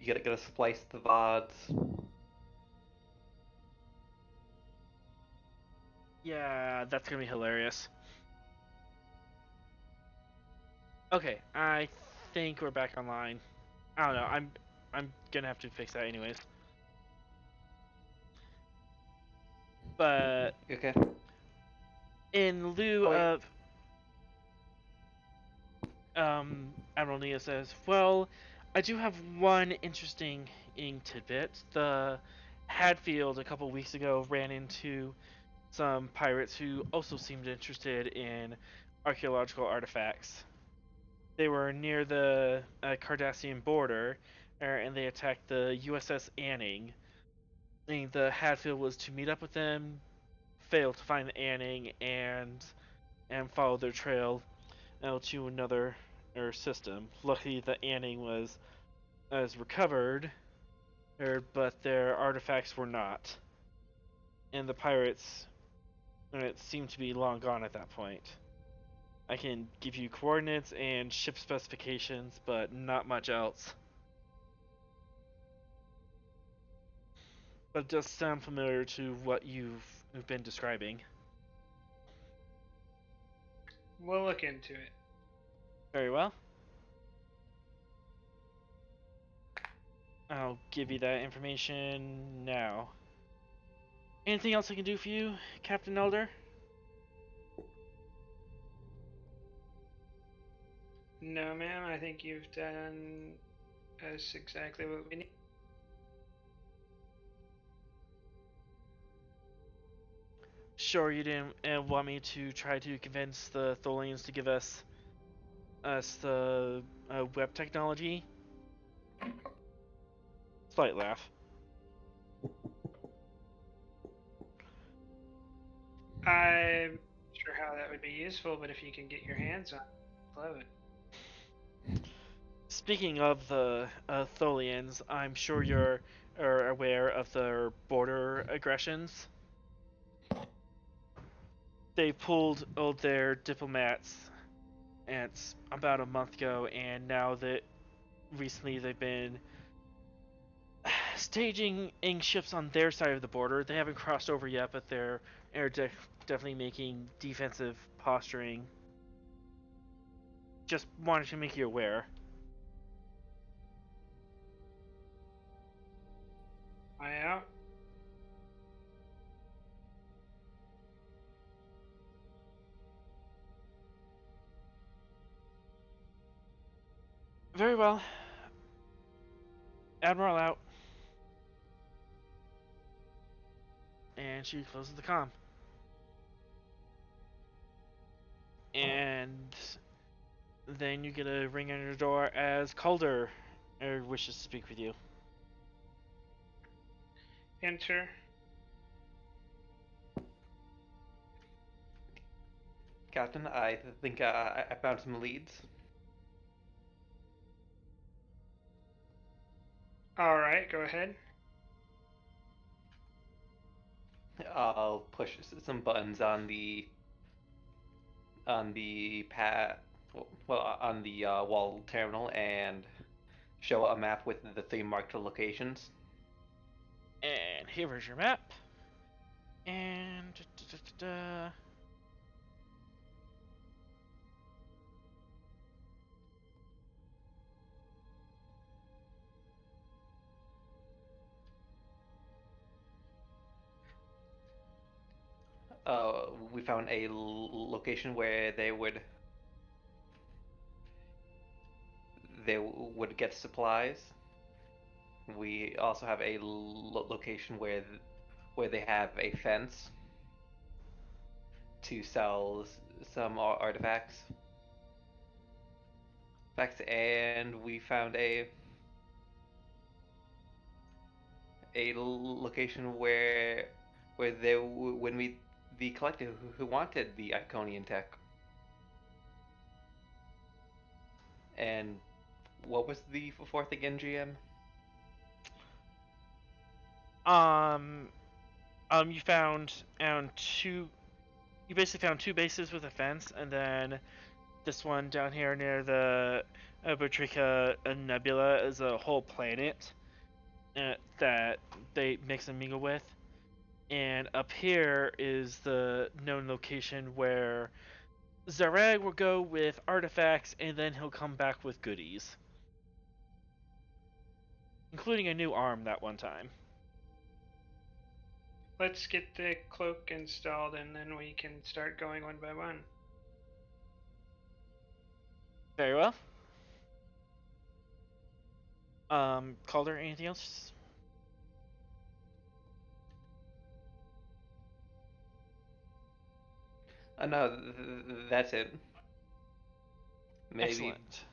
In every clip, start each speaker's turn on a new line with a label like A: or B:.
A: You gotta splice the VODs.
B: Yeah, that's gonna be hilarious. Okay, I think we're back online. I don't know. I'm gonna have to fix that anyways. But
A: Okay.
B: in lieu
A: Oh wait.
B: of Admiral Nia says, well, I do have one interesting tidbit. The Hadfield a couple weeks ago ran into some pirates who also seemed interested in archaeological artifacts. They were near the Cardassian border, and they attacked the USS Anning. And the Hadfield was to meet up with them, failed to find the Anning, and follow their trail to another system. Luckily, the Anning was recovered, but their artifacts were not, and the pirates it seemed to be long gone at that point. I can give you coordinates and ship specifications, but not much else. But it does sound familiar to what you've been describing.
C: We'll look into it.
B: Very well. I'll give you that information now. Anything else I can do for you, Captain Elder?
C: No, ma'am. I think you've done us exactly what we need.
B: Sure, you didn't want me to try to convince the Tholians to give us the web technology? Slight laugh.
C: I'm not sure how that would be useful, but if you can get your hands on it, love it.
B: Speaking of the Tholians, I'm sure you're aware of their border aggressions. They pulled all their diplomats and about a month ago, and now that recently they've been staging ships on their side of the border. They haven't crossed over yet, but they're definitely making defensive posturing. Just wanted to make you aware.
C: I out.
B: Very well. Admiral out. And she closes the comm. And then you get a ring on your door as Calder wishes to speak with you.
C: Enter.
A: Captain, I think I found some leads.
C: All right, go ahead.
A: I'll push some buttons on the pad, well, on the wall terminal, and show a map with the 3 marked locations.
B: And here's your map. And
A: We found a location where they would get supplies. We also have a location where they have a fence to sell some artifacts. And we found a location where they would meet the collective who wanted the Iconian tech. And what was the 4th again, GM?
B: you found two. You basically found 2 bases with a fence, and then this one down here near the Botrica a nebula is a whole planet that they mix and mingle with. And up here is the known location where Xareg will go with artifacts, and then he'll come back with goodies. Including a new arm that one time.
C: Let's get the cloak installed, and then we can start going one by one.
B: Very well. Calder, anything else?
A: No, that's it. Maybe.
B: Excellent.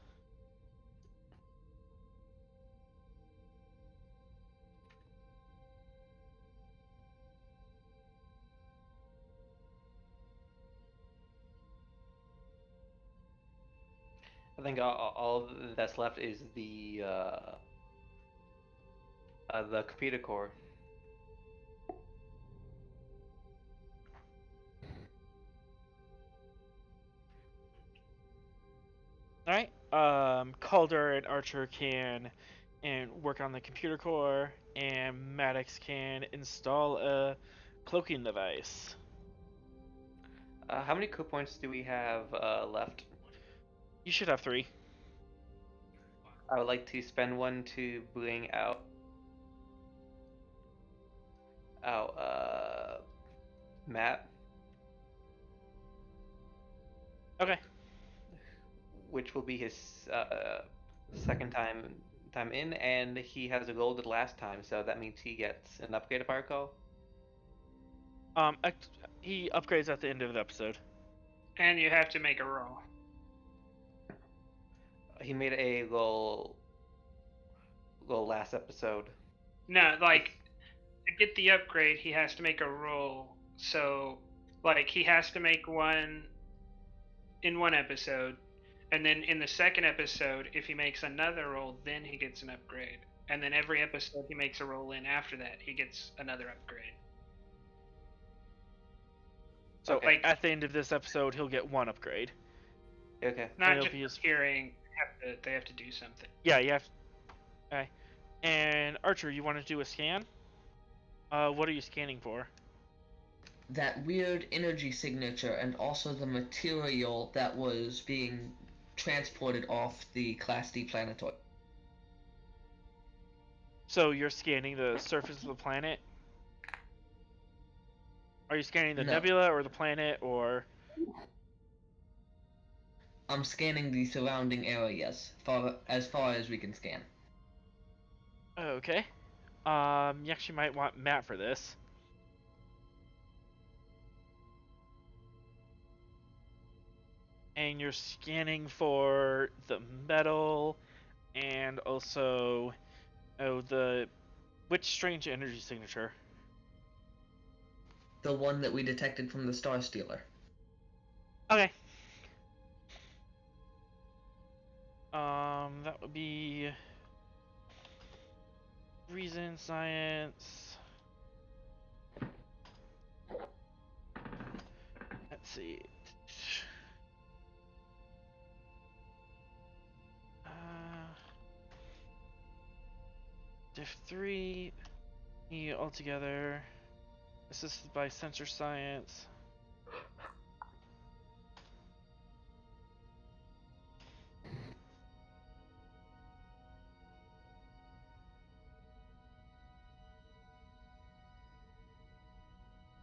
A: I think all that's left is the computer core.
B: Alright. Calder and Archer can work on the computer core, and Maddox can install a cloaking device.
A: How many coup points do we have left?
B: You should have 3.
A: I would like to spend one to bring out Matt.
B: Okay.
A: Which will be his second time in, and he has a gold the last time, so that means he gets an upgrade if I recall.
B: He upgrades at the end of the episode.
C: And you have to make a roll.
A: He made a goal last episode.
C: No, like, to get the upgrade, he has to make a roll. So, like, he has to make one in one episode, and then in the second episode, if he makes another roll, then he gets an upgrade. And then every episode he makes a roll in after that, he gets another upgrade.
B: So,
A: Okay.
B: at the end of this episode, he'll get 1 upgrade.
A: Okay.
C: Not
B: It'll
C: just hearing, they have to do something.
B: Yeah, you have. Okay. And Archer, you want to do a scan? What are you scanning for?
D: That weird energy signature, and also the material that was being transported off the Class D planetoid.
B: So you're scanning the surface of the planet? Are you scanning the
D: No.
B: nebula or the planet, or?
D: I'm scanning the surrounding areas, as far as we can scan.
B: Okay. You actually might want Matt for this. And you're scanning for the metal, and also, which strange energy signature?
D: The one that we detected from the Star Stealer.
B: Okay. That would be reason, science. Let's see. Diff 3 altogether, assisted by sensor science.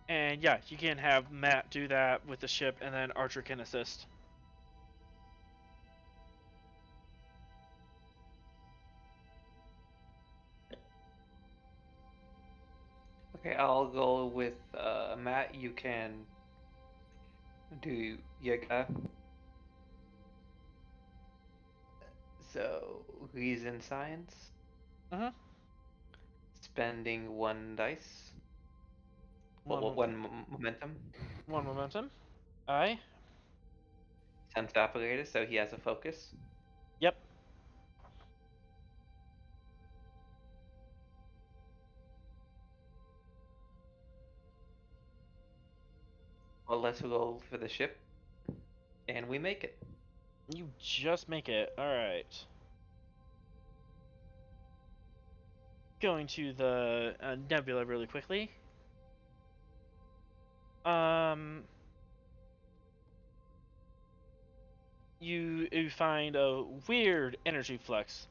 B: And yeah, you can have Matt do that with the ship, and then Archer can assist.
A: Okay, I'll go with Matt. You can do Yiga. So, reason science.
B: Uh-huh.
A: Spending 1 dice. One momentum.
B: 1 momentum. Aye.
A: Sense operator, so he has a focus.
B: Yep.
A: Well, let's roll for the ship, and we make it.
B: You just make it. Alright. Going to the nebula really quickly. You find a weird energy flux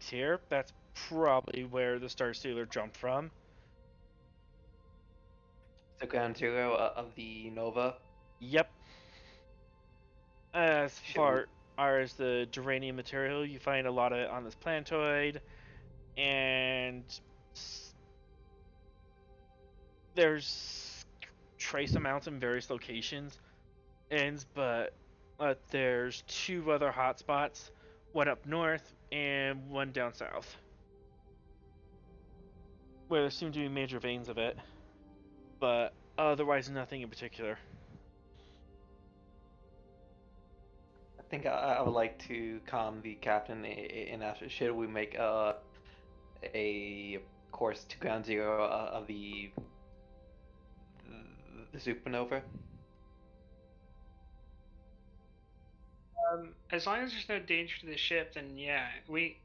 B: here. That's probably where the Star Stealer jumped from.
A: So ground zero of the Nova.
B: Yep. As
A: Should
B: far as the duranium material, you find a lot of it on this planetoid, and there's trace amounts in various locations, but there's 2 other hotspots, one up north and one down south, where there seem to be major veins of it, but otherwise nothing in particular.
A: I think I would like to calm the captain and ask, should we make a course to ground zero of the supernova?
C: As long as there's no danger to the ship, then yeah.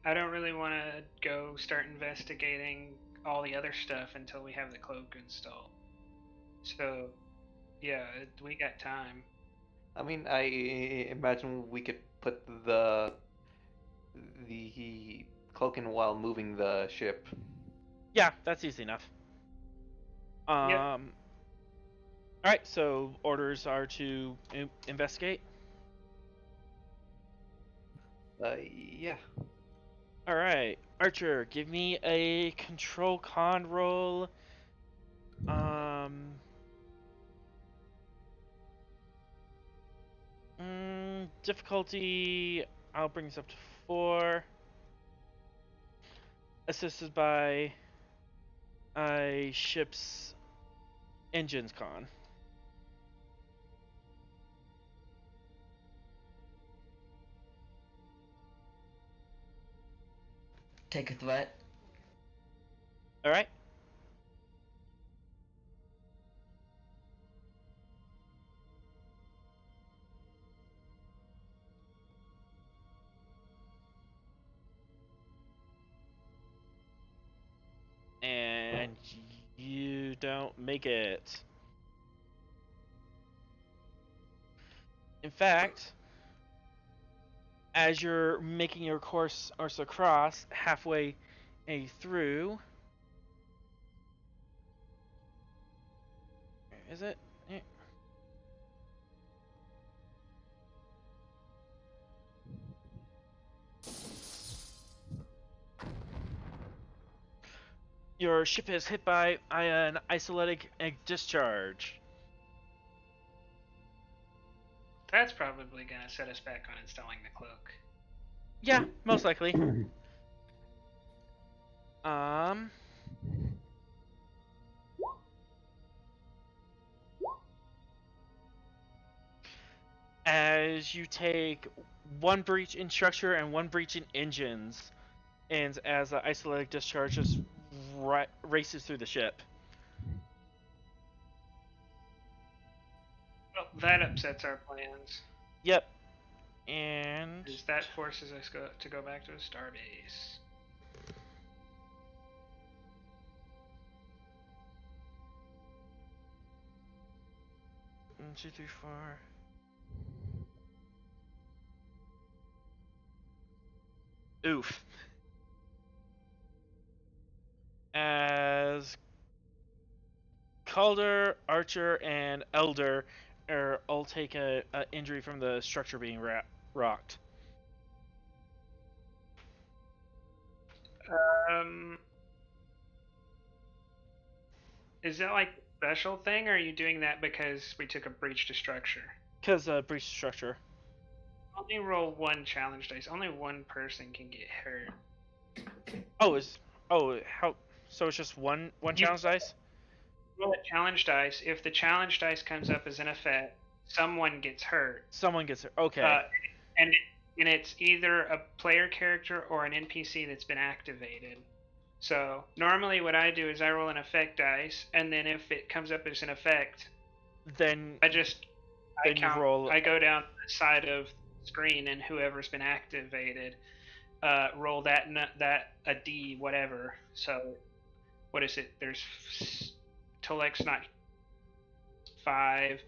C: I don't really want to go start investigating all the other stuff until we have the cloak installed. So, yeah, we got time.
A: I mean, I imagine we could put the cloak in while moving the ship.
B: Yeah, that's easy enough.
C: Yep.
B: Alright, so orders are to investigate.
A: Yeah.
B: Alright, Archer, give me a control con roll. Difficulty, I'll bring this up to 4. Assisted by a ship's engines con.
D: Take a threat.
B: Alright. And you don't make it. In fact, as you're making your course across, halfway through, is it? Your ship is hit by an isolytic discharge.
C: That's probably gonna set us back on installing the cloak.
B: Yeah, most likely. As you take 1 breach in structure and 1 breach in engines, and as the isolytic discharge just races through the ship.
C: Well, that upsets our plans.
B: Yep. And
C: that forces us to go back to the starbase.
B: 1, 2, 3, 4. Oof. As Calder, Archer, and Elder all take a injury from the structure being rocked.
C: Is that like a special thing, or are you doing that because we took a breach to structure?
B: Because breach to structure.
C: Only roll 1 challenge dice. Only 1 person can get hurt.
B: How? So it's just one challenge dice?
C: Roll a challenge dice. If the challenge dice comes up as an effect, someone gets hurt.
B: Someone gets hurt. Okay.
C: And it's either a player character or an NPC that's been activated. So normally what I do is I roll an effect dice, and then if it comes up as an effect,
B: then
C: I go down the side of screen, and whoever's been activated, roll that a D whatever. So, what is it? There's Tolek's not 5.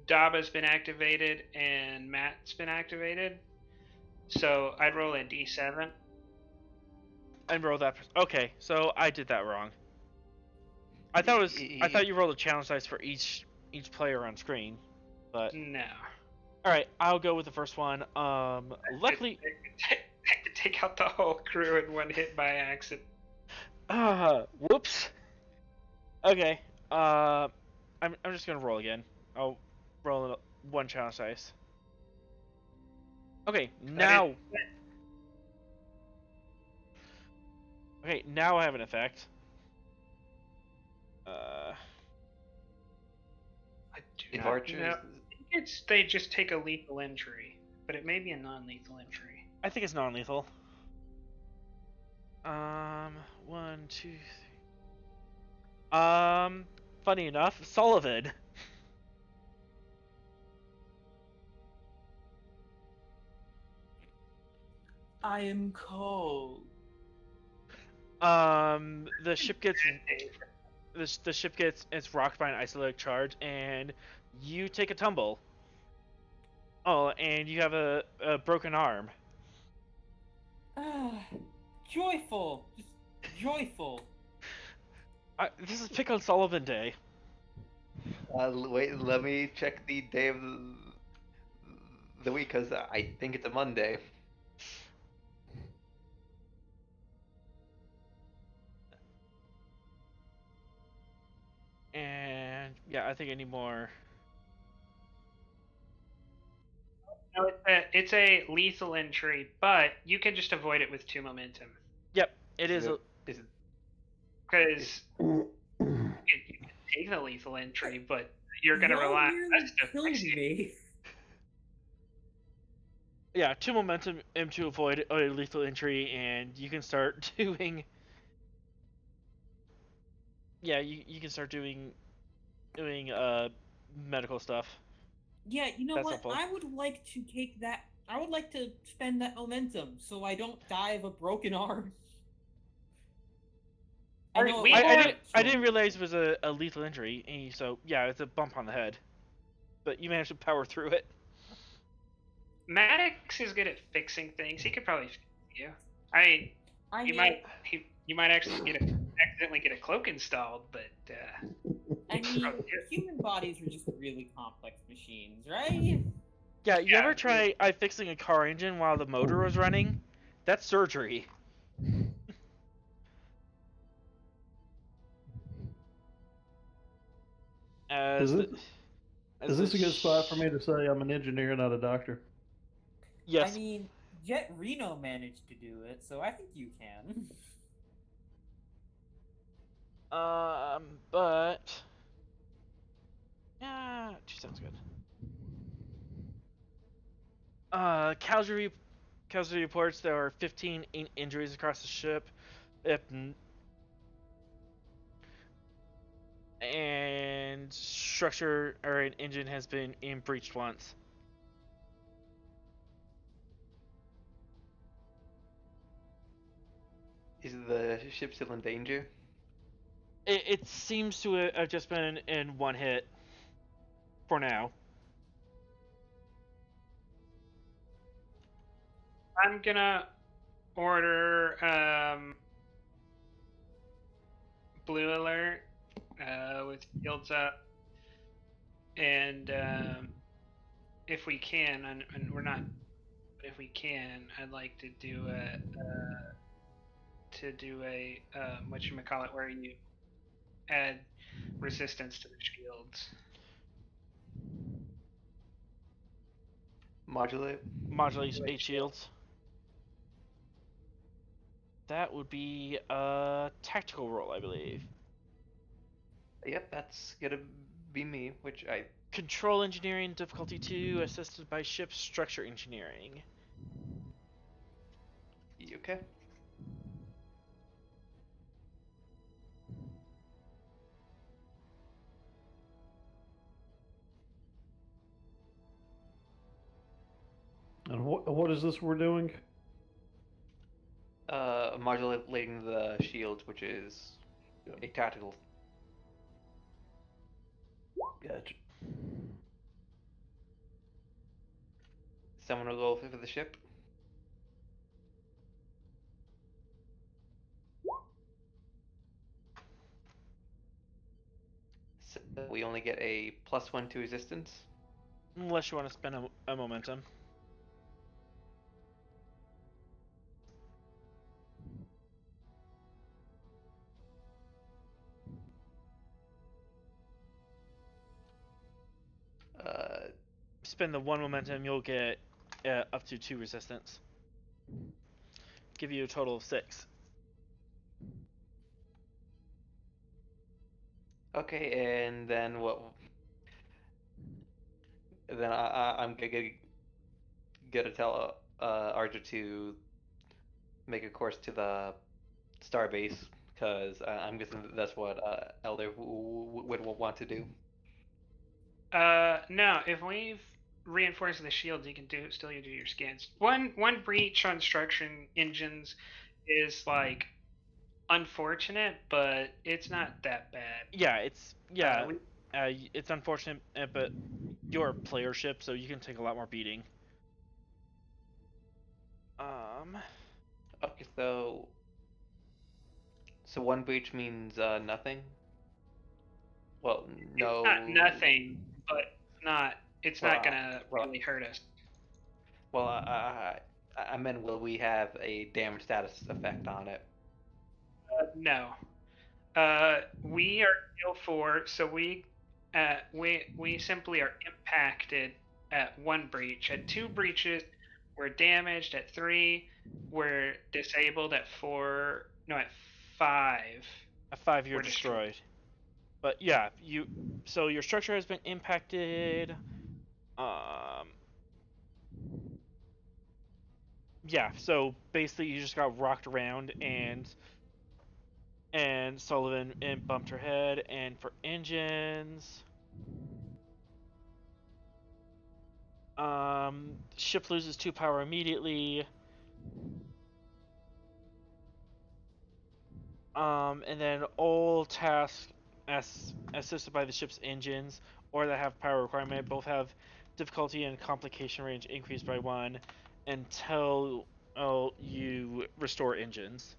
C: Daba's been activated, and Matt's been activated. So I'd roll a D7.
B: And roll that. Okay, so I did that wrong. I thought you rolled a challenge dice for each player on screen, but
C: No.
B: all right, I'll go with the first one. Luckily,
C: I could take out the whole crew in one hit by accident.
B: whoops. Okay, I'm just gonna roll again. I'll roll one challenge dice. Okay, now. Okay, now I have an effect.
C: I do
A: If
C: not
A: archers,
C: know. They just take a lethal injury, but it may be a non-lethal injury.
B: I think it's non-lethal. 1, 2, 3. Funny enough, Sullivan.
E: I am cold.
B: The ship gets the ship gets it's rocked by an isolated charge, and you take a tumble. Oh, and you have a broken arm.
E: Joyful, just joyful.
B: This is Pick on Sullivan Day.
A: wait, let me check the day of the week, because I think it's a Monday.
B: And yeah, I think I need more.
C: No, it's a lethal injury, but you can just avoid it with 2 momentum.
B: Yep, it is.
C: Because you can take the lethal injury, but you're going to rely on us to fix it.
E: Me.
B: Yeah, 2 momentum to avoid a lethal injury, and you can start doing. Yeah, you can start doing medical stuff.
E: Yeah, you know
B: That's
E: what?
B: helpful.
E: I would like to take that. I would like to spend that momentum so I don't die of a broken arm. I
B: didn't realize it was a lethal injury, so yeah, it's a bump on the head. But you managed to power through it.
C: Maddox is good at fixing things. He could probably fix you. I mean, you might actually accidentally get a cloak installed, but
E: I mean, human bodies are just really complex machines, right?
B: Yeah, you ever try fixing a car engine while the motor was running? That's surgery.
F: Is this a good spot for me to say I'm an engineer, not a doctor?
B: Yes.
E: I mean, Jet Reno managed to do it, so I think you can.
B: But yeah, 2 sounds good. Casualty reports there are 15 injuries across the ship. And structure or an engine has been breached once.
A: Is the ship still in danger?
B: It seems to have just been in one hit for now.
C: I'm gonna order blue alert with shields up, and if we can, and we're not, but if we can, I'd like to do a whatchamacallit, where you add resistance to the shields.
A: Modulate
B: 8 shields. That would be a tactical roll, I believe.
A: Yep, that's gonna be me, which I...
B: Control engineering, difficulty 2, assisted by ship structure engineering.
A: You okay?
F: what is this we're doing?
A: Modulating the shield, which is a tactical.
F: Gotcha.
A: Someone will go for the ship. So we only get a +1 to resistance.
B: Unless you want to spend a momentum. Spend the 1 momentum, you'll get up to 2 resistance. Give you a total of 6.
A: Okay, and then what? Then I'm gonna tell Archer to make a course to the starbase, because I'm guessing that's what Elder would want to do.
C: No, if we've reinforced the shields, you can still do your scans. One breach on structure and engines is like unfortunate, but it's not that bad.
B: Yeah, it's unfortunate, but you're a player ship, so you can take a lot more beating.
A: Okay, so one breach means nothing. Well, no.
C: It's not nothing, but it's not gonna really hurt us.
A: Well, I meant, will we have a damage status effect on it?
C: No. We are L4, so we simply are impacted at 1 breach. At 2 breaches, we're damaged. At 3, we're disabled. At 4, no, at 5.
B: At 5, you're destroyed. But yeah, so your structure has been impacted. Yeah, so basically you just got rocked around, and Sullivan bumped her head. And for engines, ship loses 2 power immediately. And then all tasks assisted by the ship's engines or that have power requirement both have difficulty and complication range increased by 1 until you restore engines.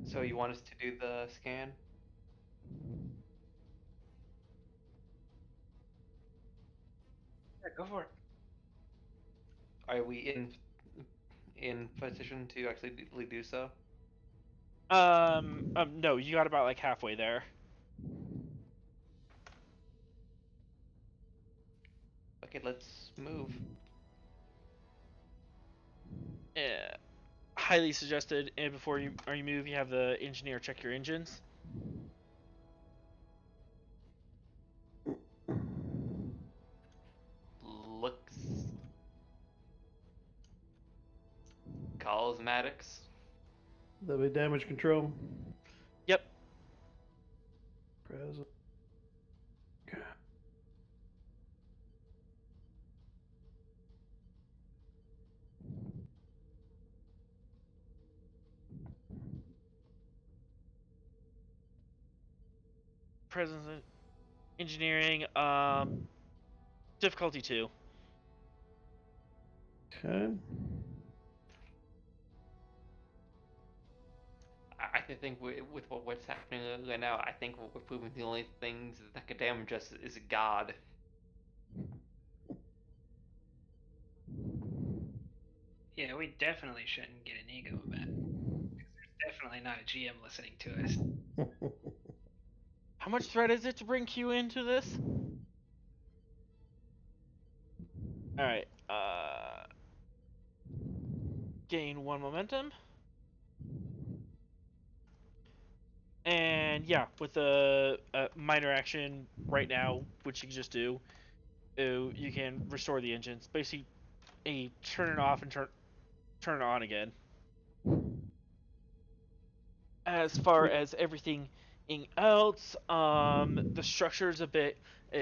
A: So you want us to do the scan?
C: Yeah, go for it.
A: Are we in position to actually do so?
B: No, you got about like halfway there.
A: Okay, let's move.
B: Yeah. Highly suggested, and before you move, you have the engineer check your engines.
A: Looks cosmetics.
F: That'll be damage control.
B: Yep.
F: Present. Okay.
B: Presence engineering, difficulty 2.
F: Okay.
A: I think with what's happening right now, I think we're proving the only things that can damage us is God.
C: Yeah, we definitely shouldn't get an ego event. There's definitely not a GM listening to us.
B: How much threat is it to bring Q into this? Alright, gain 1 momentum. And yeah, with a minor action right now, which you can just do, you can restore the engines. Basically, turn it off and turn it on again. As far as everything else, the structure's a bit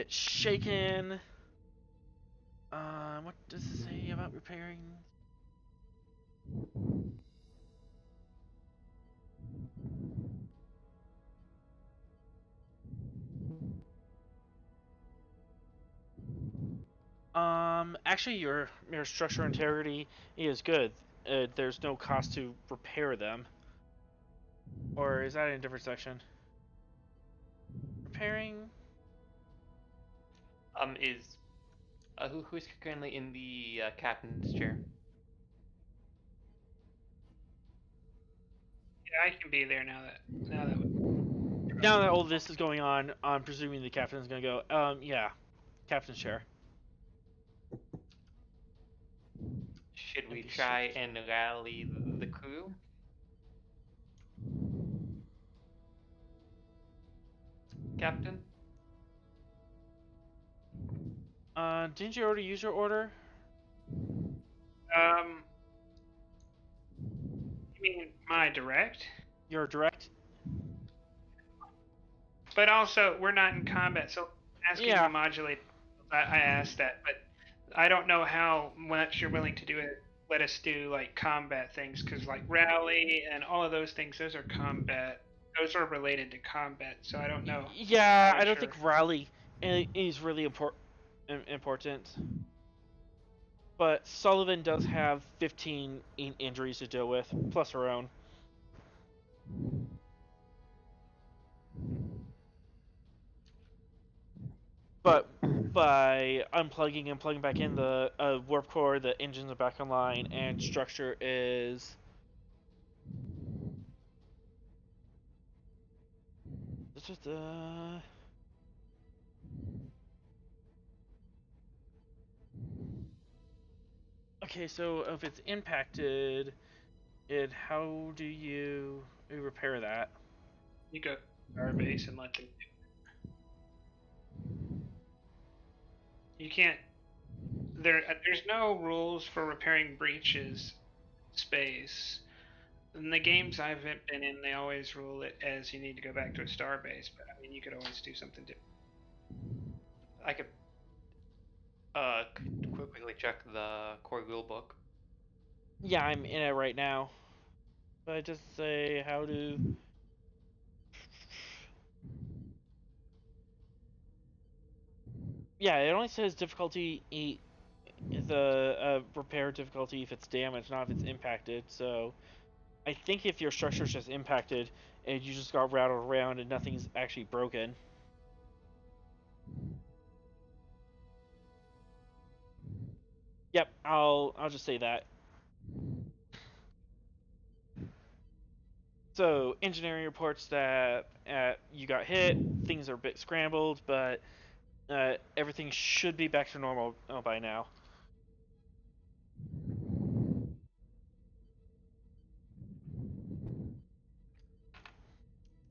B: shaken. What does it say about repairing? Actually, your structure integrity is good. There's no cost to repair them. Or is that in a different section? Repairing?
A: Is who's currently in the captain's chair?
C: Yeah, I can be there now that
B: Now that all this is going on, I'm presuming the captain's gonna go, yeah, captain's chair.
A: Should we
B: Empty
A: try
B: shift.
A: and rally the crew? Captain?
B: Didn't you already use your order?
C: you mean my direct?
B: Your direct?
C: But also, we're not in combat, so asking
B: Yeah.
C: to modulate. I asked that, but I don't know how much you're willing to do it. Let us do like combat things, because like rally and all of those things, those are combat. Those are related to combat, so I don't know.
B: Yeah,
C: Quite
B: I don't
C: sure.
B: think rally is really important. But Sullivan does have 15 injuries to deal with, plus her own. But by unplugging and plugging back in the warp core, the engines are back online, and structure is... It's just, Okay, so if it's impacted, how do you repair that?
C: You go to our base and let them. You can't. There's no rules for repairing breaches in space. In the games I've been in, they always rule it as you need to go back to a star base. But I mean, you could always do something different.
A: I could quickly check the core rule book.
B: Yeah, I'm in it right now. But I just say how to... Yeah, it only says difficulty 8, the repair difficulty if it's damaged, not if it's impacted. So I think if your structure's just impacted and you just got rattled around and nothing's actually broken. Yep, I'll just say that. So engineering reports that you got hit, things are a bit scrambled, but everything should be back to normal by now.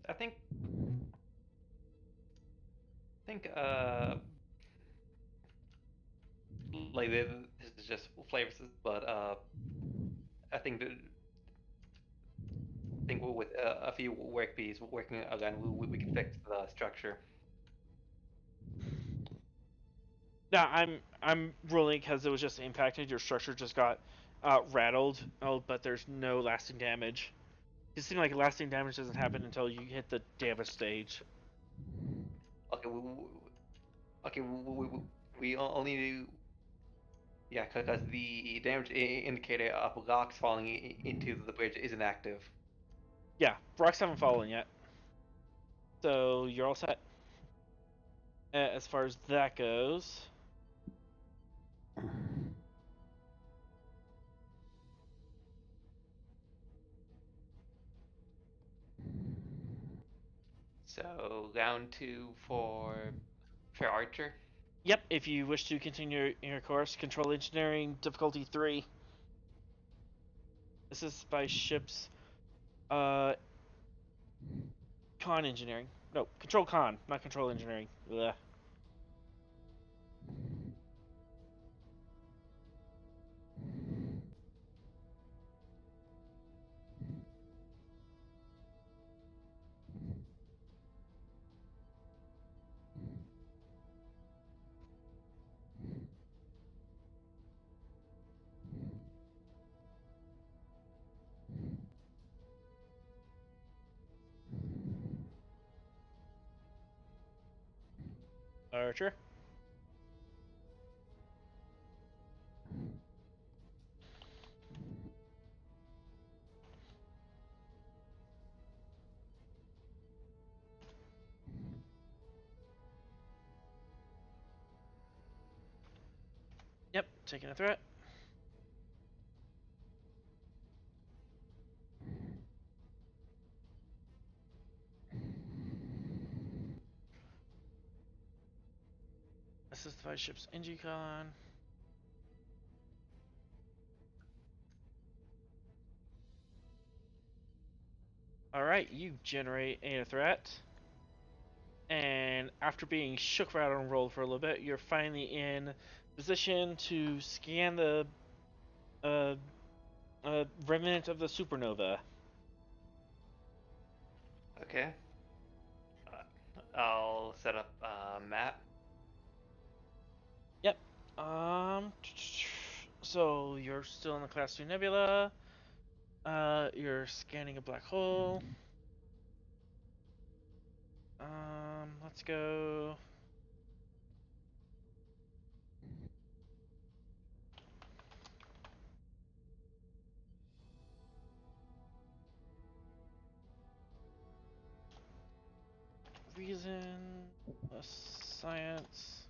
A: I think like this is just flavors, but I think with a few work bees working again, we can fix the structure.
B: Now I'm ruling because it was just impacted. Your structure just got rattled. Oh, but there's no lasting damage. It seems like lasting damage doesn't happen until you hit the damage stage.
A: Okay, we only do. Yeah, because the damage indicator of rocks falling into the bridge isn't active.
B: Yeah, rocks haven't fallen yet, so you're all set. As far as that goes.
A: So round 2 for Archer.
B: Yep, if you wish to continue your course, control engineering difficulty 3. This is by ships. Con engineering. No, control con, not control engineering. Ugh. Archer. Yep, taking a threat. Assist the 5 ships Engicon. Alright, you generate a threat. And after being shook around and rolled for a little bit, you're finally in position to scan the remnant of the supernova.
A: Okay. I'll set up a map.
B: Yep. So you're still in the Class 2 nebula. You're scanning a black hole. Let's go. Reason, science.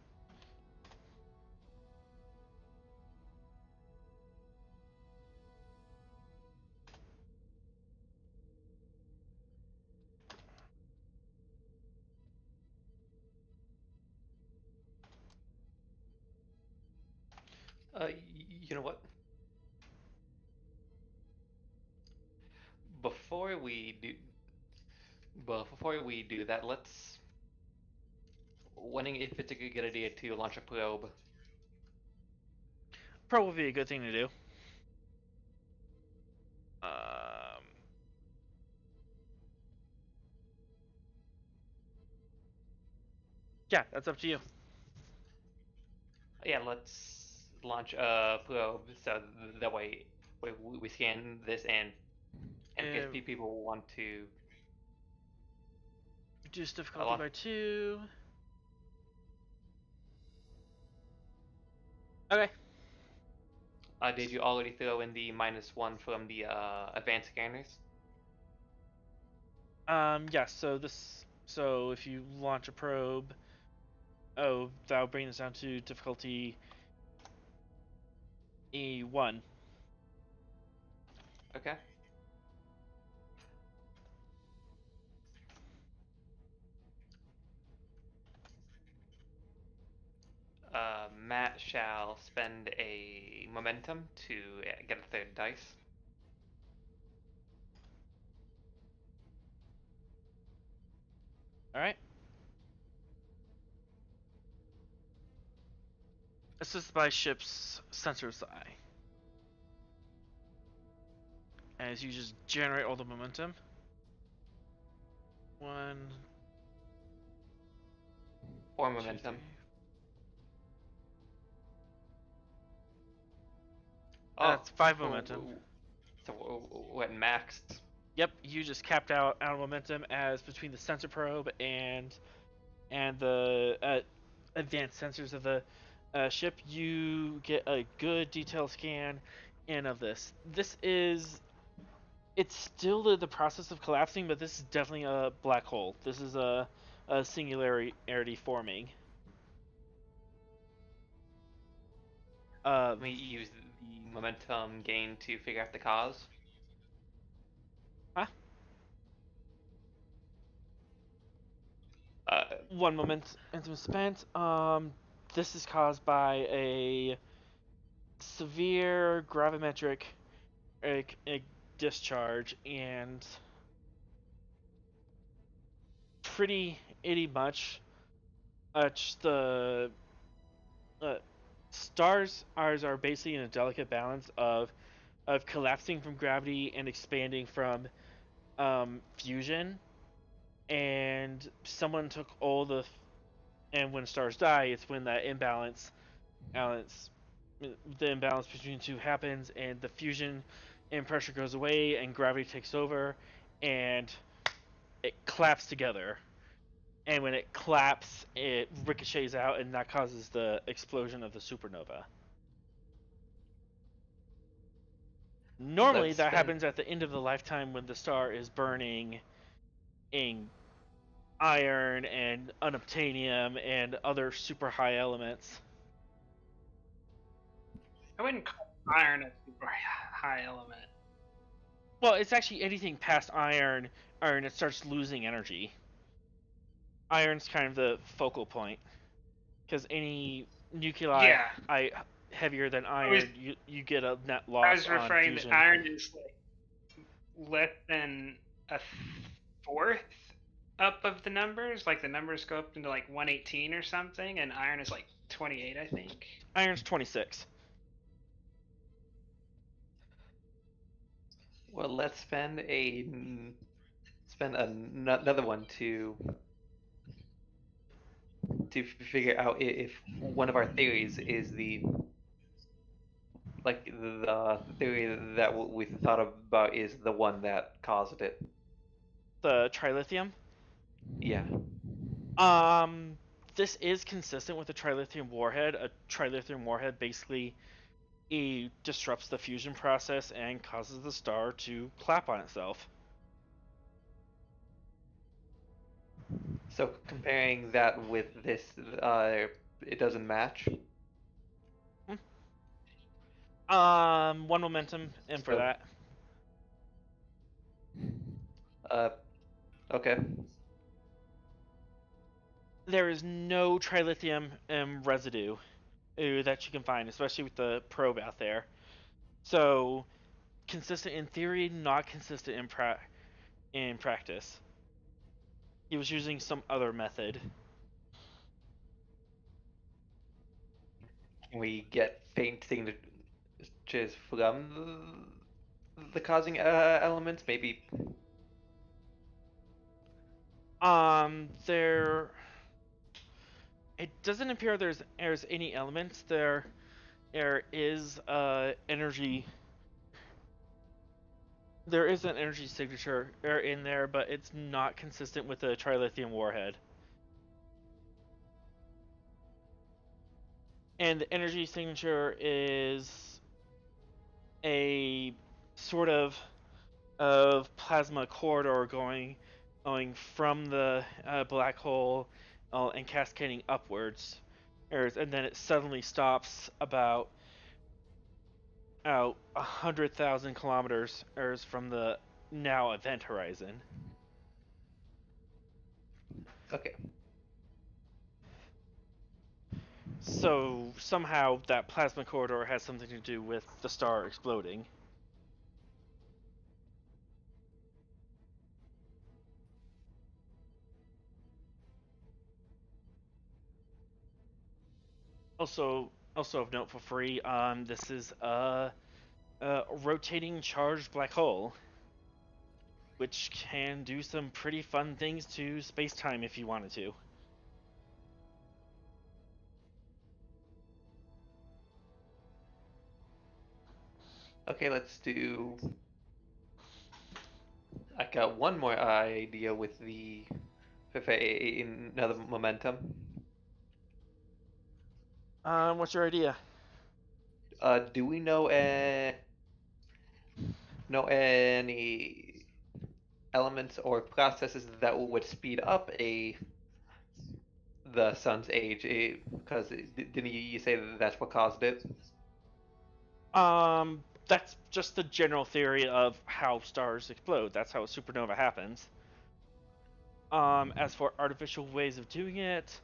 A: You know what? Before we do that, let's wondering if it's a good idea to launch a probe.
B: Probably be a good thing to do. Yeah, that's up to you.
A: Yeah, let's launch a probe so that way we scan this and in case people want to
B: Reduce difficulty by 2. Okay.
A: Did you already throw in the -1 from the advanced scanners?
B: Yeah, so if you launch a probe, that'll bring this down to difficulty E1.
A: Okay. Matt shall spend a momentum to get a third dice.
B: Alright. Assist by ship's sensor's eye. As you just generate all the momentum. 1.
A: 4 momentum.
B: 2, 3. That's 5 momentum.
A: So what maxed?
B: Yep, you just capped out momentum as between the sensor probe and the advanced sensors of the ship, you get a good detailed scan in of this. It's still the process of collapsing, but this is definitely a black hole. This is a singularity forming.
A: We use the momentum gain to figure out the cause.
B: Huh? 1 momentum spent. This is caused by a severe gravimetric discharge, and pretty much just the stars are basically in a delicate balance of collapsing from gravity and expanding from fusion. And someone took all the and when stars die, it's when that balance the imbalance between the two happens, and the fusion and pressure goes away, and gravity takes over, and it claps together. And when it claps, it ricochets out, and that causes the explosion of the supernova. Normally, that happens at the end of the lifetime when the star is burning in iron and unobtainium and other super high elements.
C: I wouldn't call iron a super high element.
B: Well, it's actually anything past iron. It starts losing energy. Iron's kind of the focal point, because any nuclei heavier than iron, you get a net loss.
C: I was referring
B: on fusion.
C: that iron is like less than a fourth up of the numbers. Like the numbers go up into like 118 or something, and iron is like 28, I think.
B: Iron's 26.
A: Well, let's spend another one to figure out if one of our theories is the theory that we thought about is the one that caused it.
B: The trilithium?
A: Yeah.
B: This is consistent with the trilithium warhead. A trilithium warhead basically disrupts the fusion process and causes the star to clap on itself.
A: So comparing that with this, it doesn't match.
B: One momentum in for that.
A: Okay.
B: There is no trilithium residue that you can find, especially with the probe out there. So, consistent in theory, not consistent in practice. He was using some other method.
A: Can we get faint signatures from the causing elements? Maybe.
B: It doesn't appear there's any elements. There is energy. There is an energy signature in there, but it's not consistent with the trilithium warhead. And the energy signature is a sort of plasma corridor going from the black hole and cascading upwards, and then it suddenly stops about 100,000 kilometers from the now event horizon.
A: Okay.
B: So somehow that plasma corridor has something to do with the star exploding. Also of note for free, this is a rotating charged black hole, which can do some pretty fun things to space-time if you wanted to.
A: Okay, let's do. I got one more idea with another momentum.
B: What's your idea?
A: Do we know any elements or processes that would speed up the sun's age? Because didn't you say that's what caused it?
B: That's just the general theory of how stars explode. That's how a supernova happens. As for artificial ways of doing it,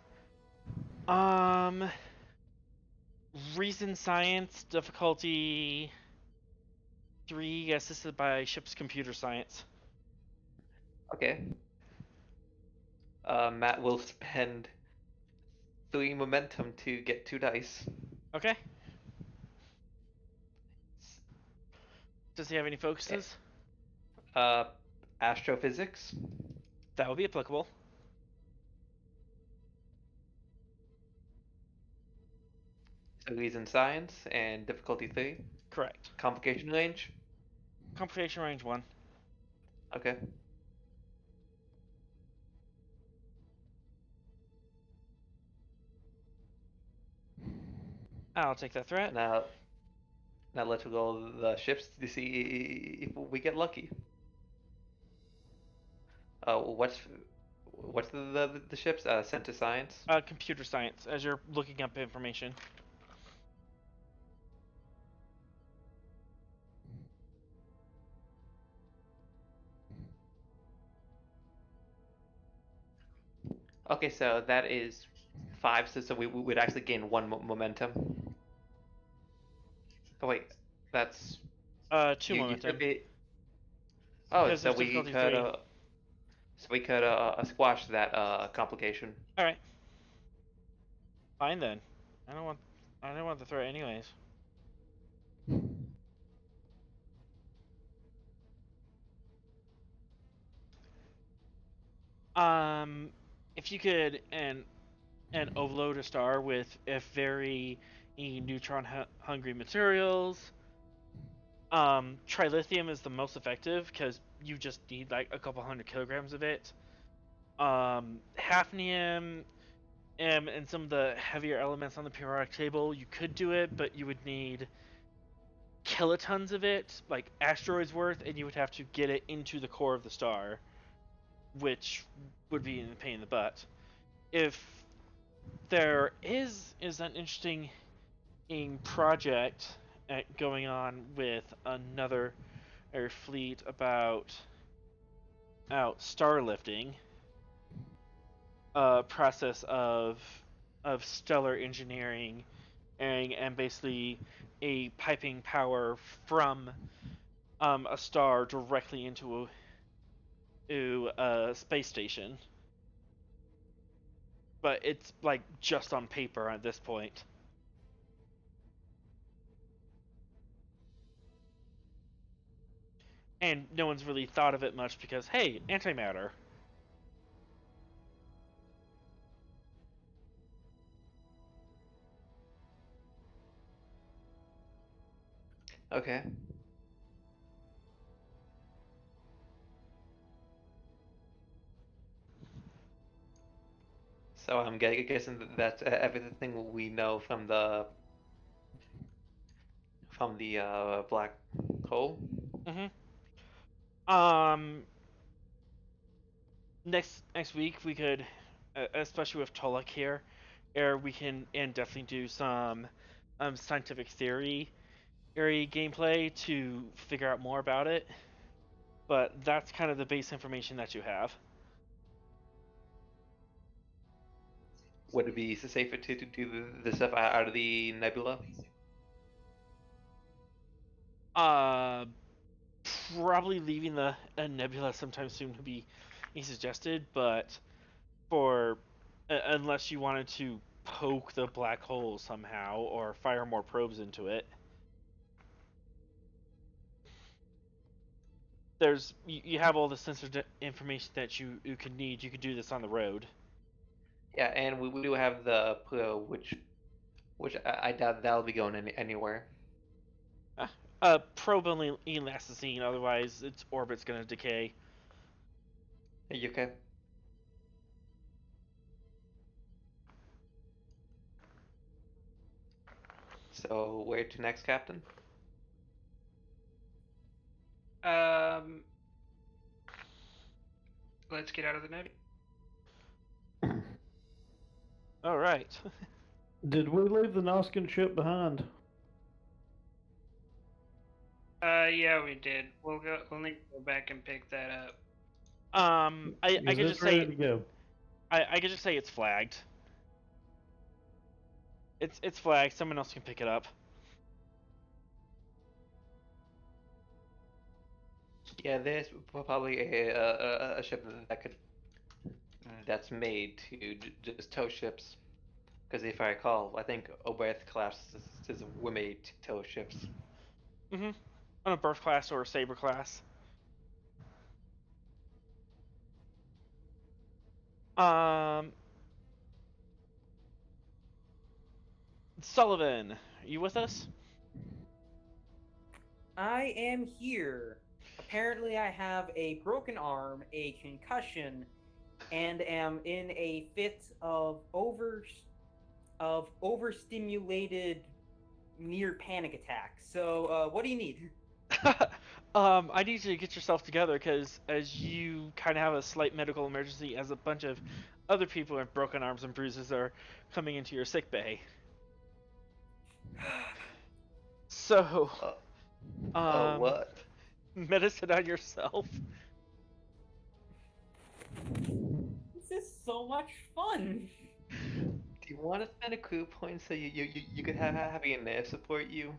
B: reason science difficulty 3, assisted by ship's computer science.
A: Okay. Matt will spend 3 momentum to get 2 dice.
B: Okay. Does he have any focuses?
A: Uh, Astrophysics,
B: That would be applicable.
A: so he's in science, and difficulty 3.
B: Correct.
A: Complication range.
B: Complication range 1.
A: Okay.
B: I'll take that threat.
A: Now let's roll the ships to see if we get lucky. What's the ships? Sent to science.
B: Computer science, as you're looking up information.
A: Okay, so that is 5. So we would actually gain 1 momentum. Oh wait, that's
B: 2
A: you
B: momentum.
A: took it. Oh,
B: Because
A: so
B: there's
A: we
B: difficulty
A: could
B: 3.
A: squash that complication.
B: All right. Fine then. I don't want the threat anyways. If you could and overload a star with very neutron hungry materials. Trilithium is the most effective because you just need like a couple 100 kilograms of it. Hafnium and some of the heavier elements on the periodic table, you could do it, but you would need kilotons of it, like asteroids worth, and you would have to get it into the core of the star, which would be a pain in the butt. If there is an interesting project going on with another air fleet about star lifting, a process of stellar engineering and basically a piping power from a star directly into a space station. But it's like just on paper at this point. And no one's really thought of it much because, hey, antimatter.
A: Okay. So I'm guessing that's everything we know from the black hole.
B: Mm-hmm. Next week we could, especially with Tolek here, we can and definitely do some scientific theory area gameplay to figure out more about it. But that's kind of the base information that you have.
A: Would it be safer to do the stuff out of the nebula?
B: Probably leaving the nebula sometime soon would be suggested, but for unless you wanted to poke the black hole somehow or fire more probes into it. You have all the sensor information that you could need. You could do this on the road.
A: Yeah, and we do have the which I doubt that'll be going anywhere.
B: Probe only elasticine, otherwise its orbit's gonna decay.
A: Are you okay? So where to next, Captain?
C: Let's get out of the nebula.
B: All right.
F: Did we leave the Noskin ship behind?
C: Yeah, we did. We'll need to go back and pick that up.
B: I could just
F: ready
B: say
F: to go?
B: I could just say it's flagged. It's flagged. Someone else can pick it up.
A: Yeah, there's probably a ship that's made to just tow ships. Because if I recall, I think Oberth class were made to tow ships.
B: Mm-hmm. On a birth class or a saber class. Sullivan, are you with us?
E: I am here. Apparently, I have a broken arm, a concussion, and am in a fit of overstimulated near panic attack. So, what do you need?
B: I need you to get yourself together because as you kind of have a slight medical emergency, as a bunch of other people with broken arms and bruises are coming into your sick bay. So,
A: What?
B: medicine on yourself.
E: This is so much fun.
A: Do you want to spend a crew point so you could have your nerve support you?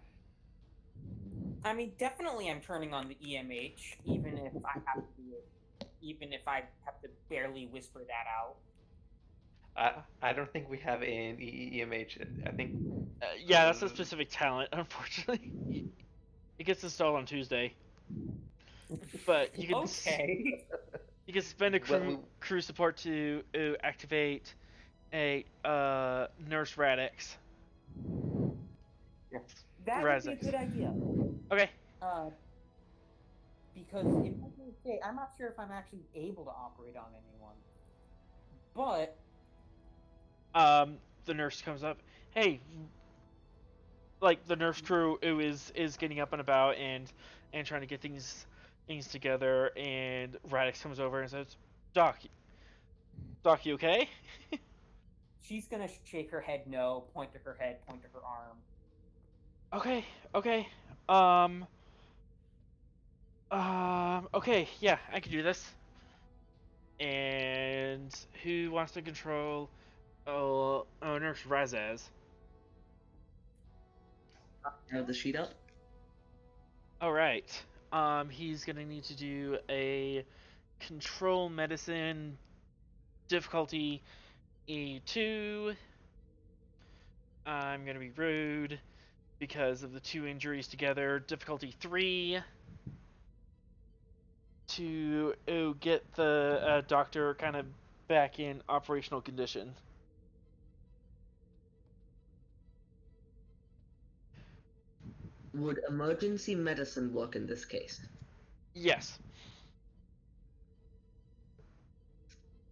E: I mean, definitely, I'm turning on the EMH, even if I have to do it, even if I have to barely whisper that out.
A: I don't think we have an EMH. I think.
B: Yeah, that's a specific talent, unfortunately. It gets installed on Tuesday. But you can
E: Okay.
B: you can spend a
A: Well,
B: crew support to activate a nurse radix.
A: yes.
E: That would be a good idea.
B: Okay.
E: Because in my case, I'm not sure if I'm actually able to operate on anyone. But
B: The nurse comes up. Hey, like the nurse crew who is getting up and about and trying to get things together, and Radix comes over and says, Doc, you okay?
E: she's gonna shake her head no, point to her head, point to her arm.
B: Okay. Okay, yeah, I can do this. And who wants to control Nurse Razaz?
D: Have the sheet up.
B: Alright. He's gonna need to do a control medicine difficulty E2. I'm gonna be rude because of the two injuries together. Difficulty 3 to get the doctor kind of back in operational condition.
D: Would emergency medicine work in this case?
B: Yes.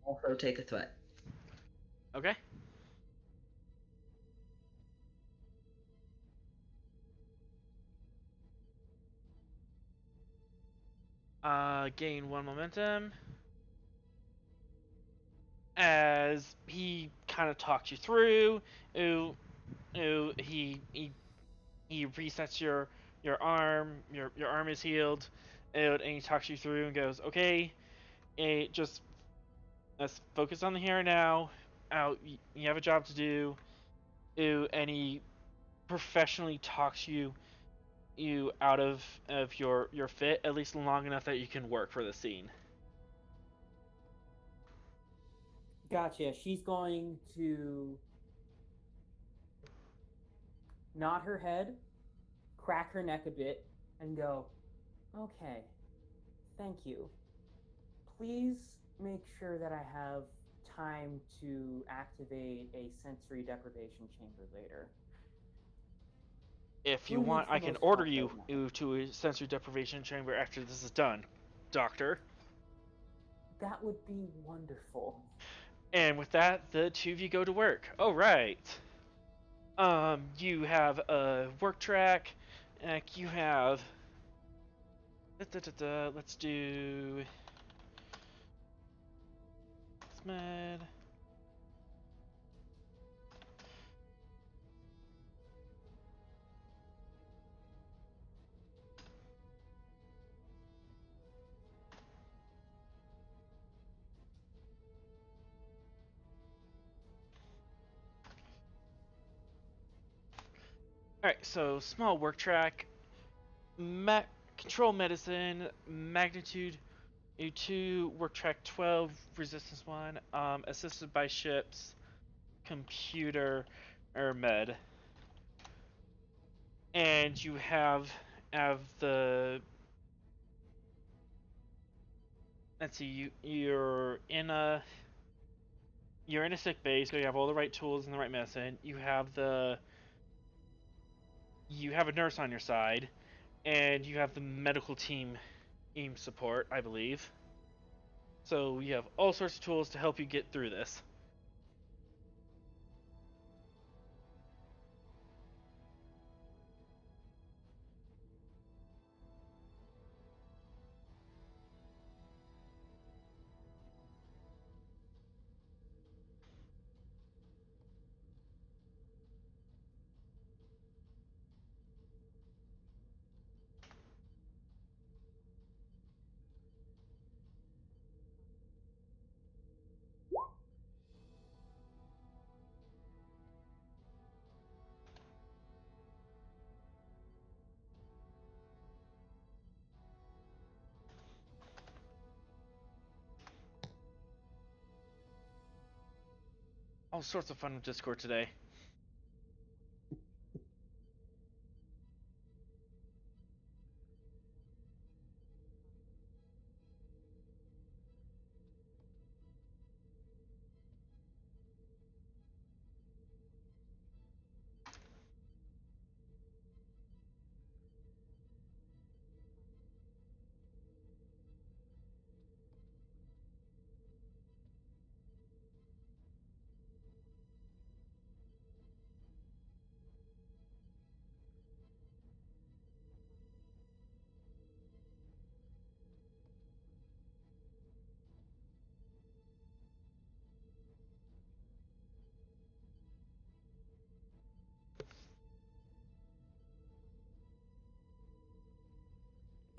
D: Also take a threat.
B: Okay. Gain 1 momentum. As he kind of talks you through, he resets your arm. Your arm is healed, and he talks you through and goes, okay, just let's focus on the here and now. You have a job to do. And he professionally talks you out of your fit, at least long enough that you can work for the scene.
E: Gotcha. She's going to nod her head, crack her neck a bit, and go, okay, thank you. Please make sure that I have time to activate a sensory deprivation chamber later.
B: If you
E: Who
B: want,
E: needs the
B: I can
E: most
B: order
E: help
B: you
E: right now?
B: to a sensory deprivation chamber after this is done, Doctor.
E: That would be wonderful.
B: And with that, the two of you go to work. All right. You have a work track. You have. Let's do. Med. Alright, so small work track, control medicine, magnitude U2 work track 12, resistance 1, assisted by ships, computer, or med. And you have the. Let's see, you're in a sick bay, so you have all the right tools and the right medicine. You have a nurse on your side, and you have the medical team aim support, I believe. So you have all sorts of tools to help you get through this. All sorts of fun with Discord today.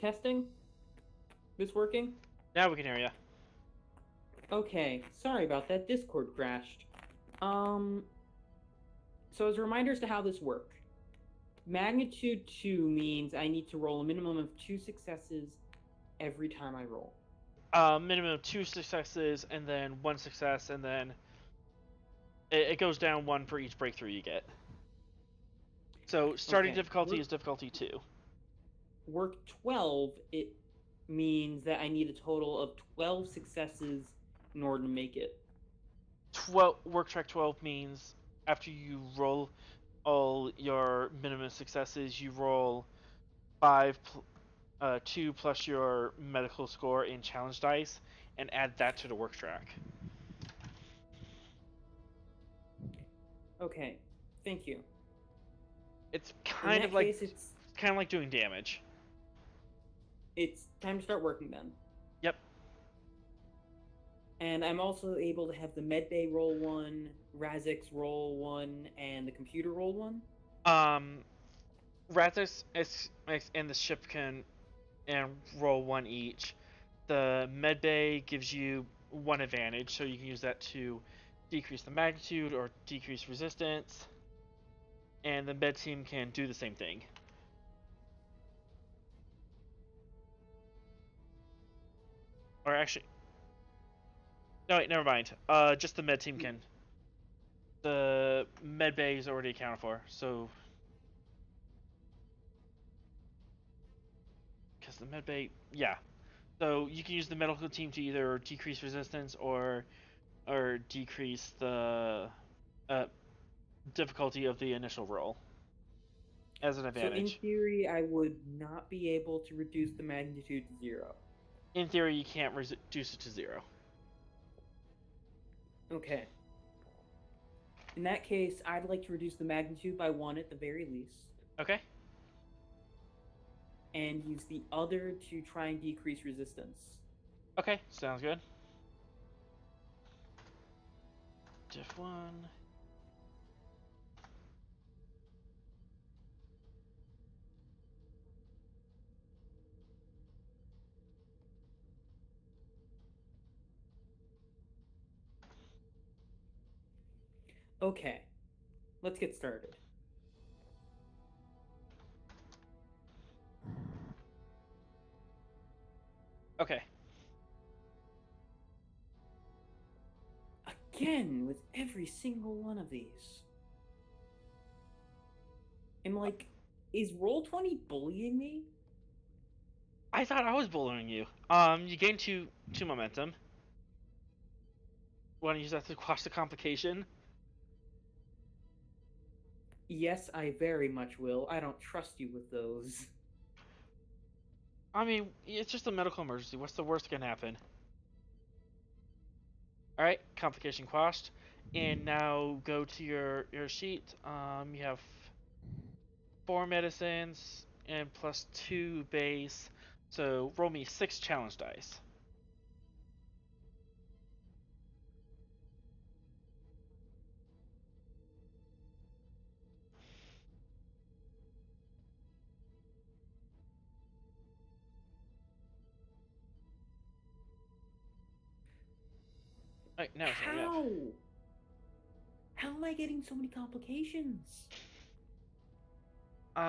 E: Testing? This working?
B: Now we can hear you.
E: Okay, sorry about that. Discord crashed. So as reminders to how this works. Magnitude 2 means I need to roll a minimum of 2 successes every time I roll.
B: Minimum of 2 successes, and then 1 success, and then it goes down 1 for each breakthrough you get. So starting difficulty is difficulty 2.
E: Work 12, it means that I need a total of 12 successes in order to make it.
B: Work track 12 means after you roll all your minimum successes, you roll 2 plus your medical score in challenge dice, and add that to the work track.
E: Okay, thank you.
B: It's kind of like
E: it's
B: kind of like doing damage.
E: It's time to start working then.
B: Yep.
E: And I'm also able to have the medbay roll 1, Razix roll 1, and the computer roll 1.
B: Razix and the ship can roll 1 each. The medbay gives you 1 advantage, so you can use that to decrease the magnitude or decrease resistance. And the med team can do the same thing. Or actually, no, wait, never mind. Just the med team can. The med bay is already accounted for, so because the med bay, yeah. So you can use the medical team to either decrease resistance or decrease the difficulty of the initial roll as an advantage.
E: So in theory, I would not be able to reduce the magnitude to 0.
B: In theory, you can't reduce it to 0.
E: Okay. In that case, I'd like to reduce the magnitude by 1 at the very least.
B: Okay.
E: And use the other to try and decrease resistance.
B: Okay, sounds good. Diff 1.
E: Okay, let's get started.
B: Okay.
E: again with every single one of these. I'm like, is Roll20 bullying me?
B: I thought I was bullying you. You gain two momentum. Want to use that to quash the complication?
E: Yes, I very much will. I don't trust you with those.
B: I mean, it's just a medical emergency. What's the worst that can happen? Alright, complication quashed. And now go to your sheet. You have 4 medicines and +2 base. So roll me 6 challenge dice. Alright, now it's what
E: How? How am I getting so many complications?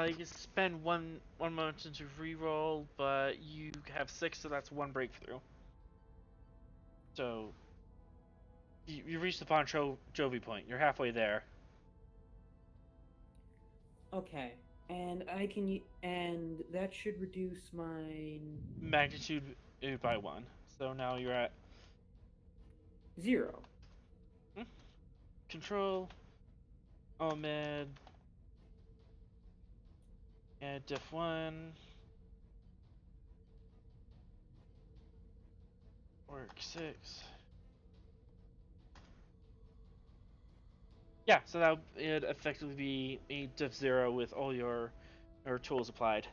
B: you can spend one momentum to reroll, but you have 6, so that's 1 breakthrough. So you reached the Bon Jovi point. You're halfway there.
E: Okay, and and that should reduce my
B: Magnitude by 1. So now you're at
E: 0.
B: control, Ahmed, and diff 1. Work 6. Yeah, so that would effectively be a diff 0 with all your tools applied.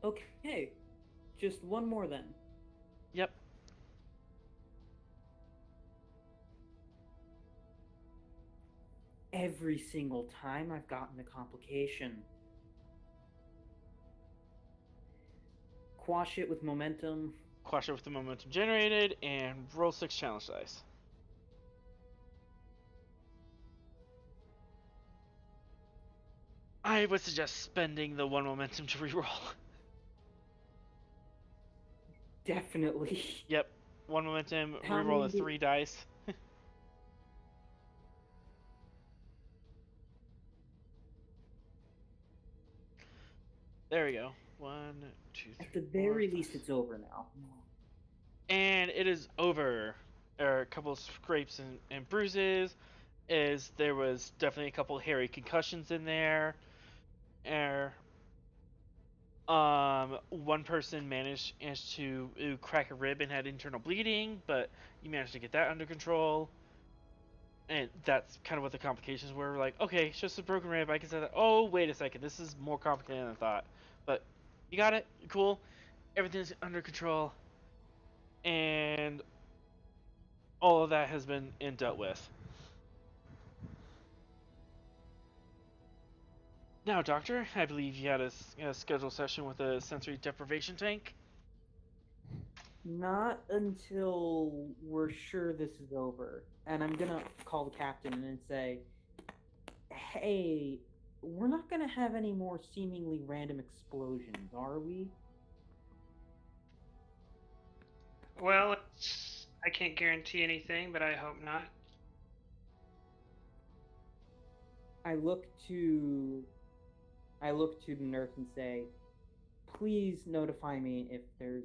E: Okay, just one more then.
B: Yep.
E: Every single time I've gotten a complication. Quash it with momentum.
B: Quash it with the momentum generated, and roll 6 challenge dice. I would suggest spending the 1 momentum to reroll.
E: Definitely.
B: Yep. 1 momentum,
E: How
B: reroll the
E: many
B: 3 dice. There we go. 1, 2, 3.
E: At the very
B: 4,
E: least,
B: 5.
E: it's over now.
B: And it is over. There are a couple of scrapes and bruises. There was definitely a couple hairy concussions in there. One person managed to crack a rib and had internal bleeding, but you managed to get that under control. And that's kind of what the complications were. Like, okay, it's just a broken rib. I can say that. Oh, wait a second. This is more complicated than I thought. But you got it. Cool. Everything's under control. And all of that has been dealt with. Now, Doctor, I believe you had a scheduled session with a sensory deprivation tank.
E: Not until we're sure this is over. And I'm gonna call the captain and say, hey, we're not gonna have any more seemingly random explosions, are we?
C: Well, I can't guarantee anything, but I hope not.
E: I look to the nurse and say, please notify me if there's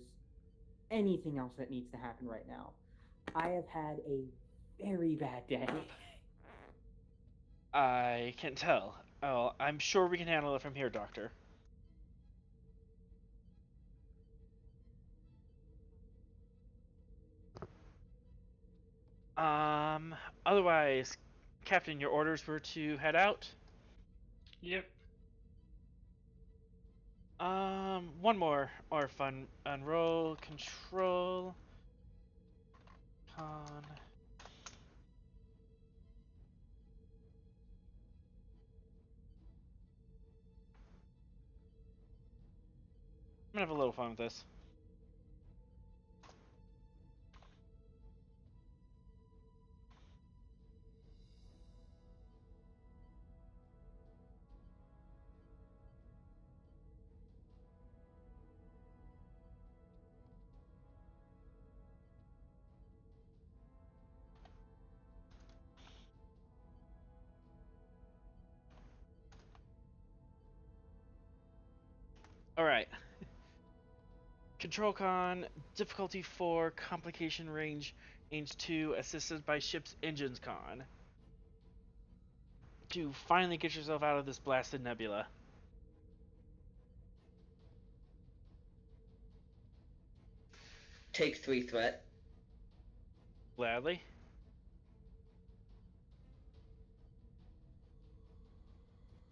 E: anything else that needs to happen right now. I have had a very bad day.
B: I can tell. Oh, I'm sure we can handle it from here, Doctor. Otherwise, Captain, your orders were to head out?
C: Yep.
B: One more fun unroll control con. I'm gonna have a little fun with this. Alright. Control con, difficulty 4, complication range 2, assisted by ship's engines con. To finally get yourself out of this blasted nebula.
D: Take 3 threat.
B: Gladly.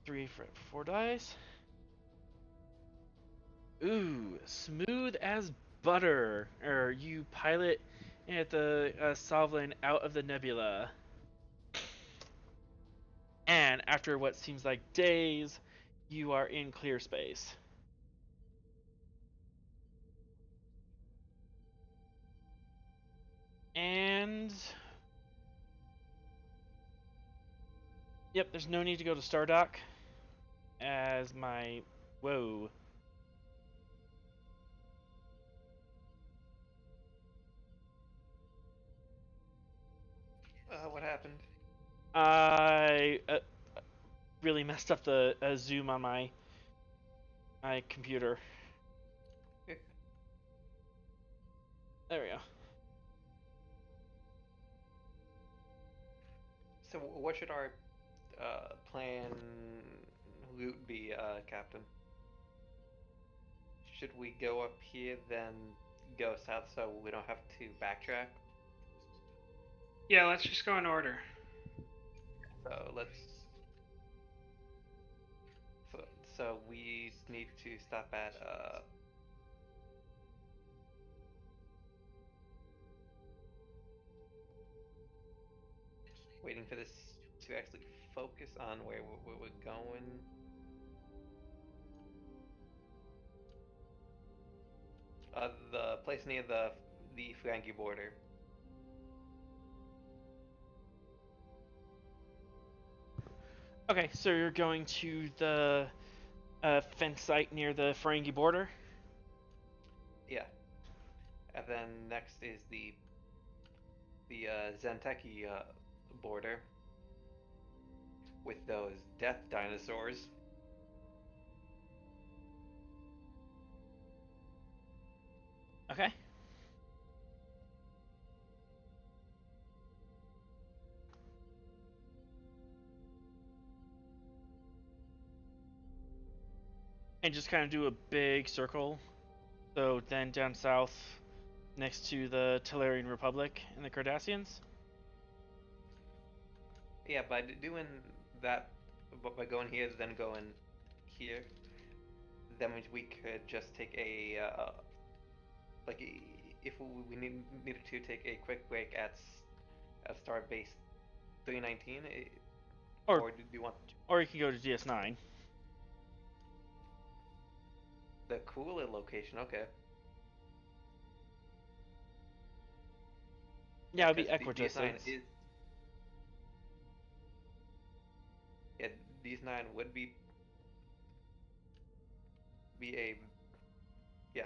B: Three for 4 dice. Ooh, smooth as butter. You pilot at the Svalinn out of the nebula. And after what seems like days, you are in clear space. And yep, there's no need to go to Stardock as my whoa.
A: What happened?
B: I really messed up the zoom on my computer. There we go.
A: So, what should our plan loot be, Captain? Should we go up here, then go south so we don't have to backtrack?
C: Yeah, let's just go in order.
A: So let's. So we need to stop at waiting for this to actually focus on where we're going. The place near the Frankie border.
B: Okay, so you're going to the fence site near the Ferengi border?
A: Yeah. And then next is the Zenteki border with those death dinosaurs.
B: Okay. And just kind of do a big circle. So then down south, next to the Tellurian Republic and the Cardassians?
A: Yeah, by doing that, by going here, then going here, then we could just take a, like, if we needed to take a quick break at Starbase 319, or do you want...
B: Or you can go to DS9.
A: The cooler location, okay.
B: Yeah, it'd be
A: Because
B: equidistant.
A: Yeah, DS9 would be a... Yeah.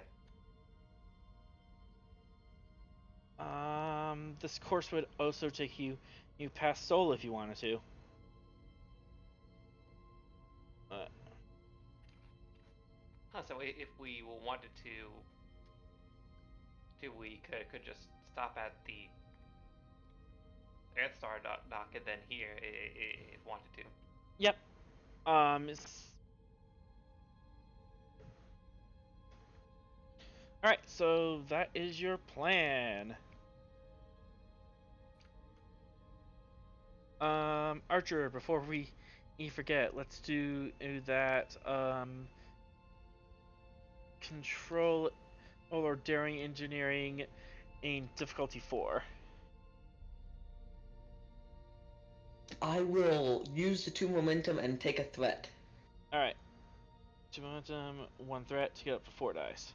B: This course would also take you past Sol if you wanted to.
A: So if we wanted to, we could just stop at the Earth Star dock and then here if wanted to.
B: Yep. Alright, so that is your plan. Archer, before we forget, let's do that, control or daring engineering in difficulty 4.
D: I will use the 2 momentum and take a threat.
B: Alright. 2 momentum, 1 threat to get up to 4 dice.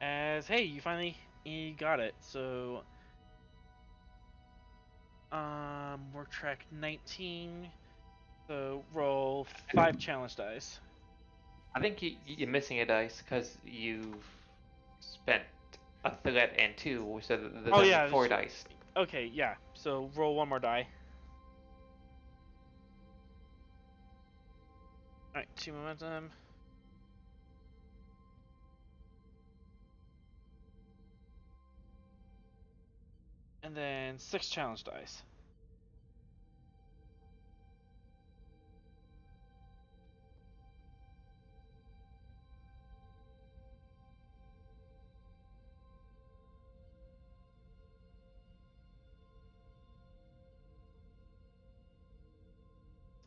B: As, hey, you finally got it, so... we're track 19, so roll 5 challenge dice.
A: I think you're missing a dice because you've spent a threat and 2, so there's 4 dice.
B: Okay, yeah, so roll 1 more die. Alright, 2 momentum. And then 6 challenge dice.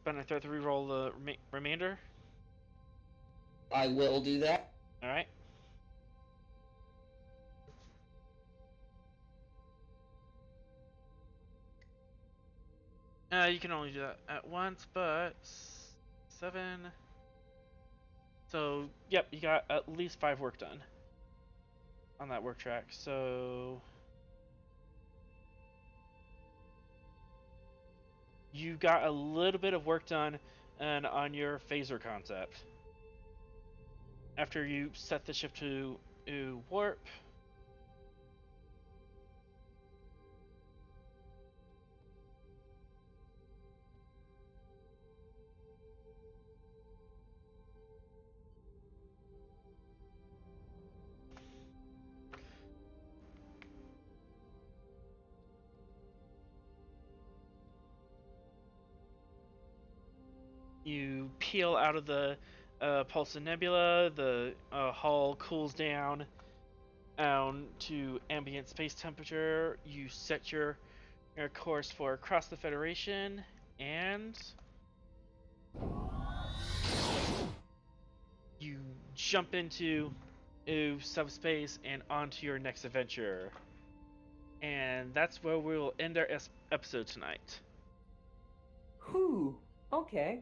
B: But I have to reroll the remainder.
D: I will do that.
B: Alright. You can only do that at once, but 7. So, yep, you got at least 5 work done on that work track. So, you got a little bit of work done on your phaser concept. After you set the ship to warp. You peel out of the Pulsar Nebula, the hull cools down to ambient space temperature. You set your course for across the Federation, and you jump into subspace and onto your next adventure. And that's where we'll end our episode tonight.
E: Whew. Okay.